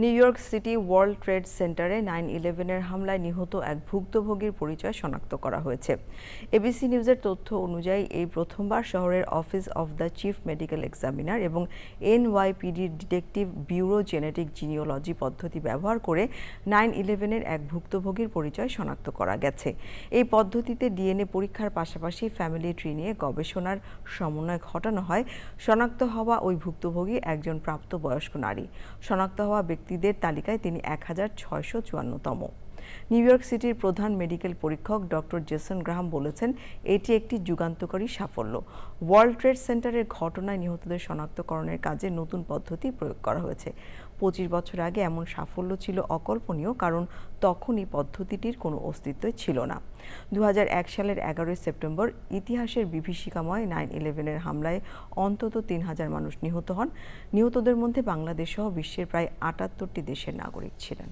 New York city world trade সেন্টারে 9/11-এর হামলায় নিহত এক ভুক্তভোগীর পরিচয় শনাক্ত করা হয়েছে। এবিসি নিউজের তথ্য অনুযায়ী এই প্রথমবার শহরের office of the chief medical examiner এবং এনওয়াইপিডির ডিটেকটিভ ব্যুরো জেনেটিক জিনিওলজি পদ্ধতি ব্যবহার করে 9/11-এর এক ভুক্তভোগীর পরিচয় শনাক্ত করা গেছে। এই পদ্ধতিতে ডিএনএ পরীক্ষার পাশাপাশি ফ্যামিলি ট্রি নিয়ে গবেষণার সমন্বয় ঘটানো হয়। শনাক্ত হওয়া ওই ভুক্তভোগী একজন প্রাপ্তবয়স্ক নারী। শনাক্ত হওয়া ব্যক্তিদের তালিকায় তিনি 1654তম। নিউ ইয়র্ক সিটির প্রধান মেডিকেল পরীক্ষক ডক্টর জেসন গ্রাহাম বলেছেন, এটি একটি যুগান্তকারী সাফল্য। ওয়ার্ল্ড ট্রেড সেন্টারের ঘটনায় নিহতদের শনাক্তকরণের কাজে নতুন পদ্ধতি প্রয়োগ করা হয়েছে। 25 বছর আগে এমন সাফল্য ছিল অকল্পনীয়, কারণ তখন এই পদ্ধতিটির কোনো অস্তিত্বই ছিল না। 2001 সালের 11 সেপ্টেম্বর ইতিহাসের বিভীষিকাময় 9/11-এর হামলায় অন্তত 3000 মানুষ নিহত হন। নিহতদের মধ্যে বাংলাদেশ সহ বিশ্বের প্রায় 78টি দেশের নাগরিক ছিলেন।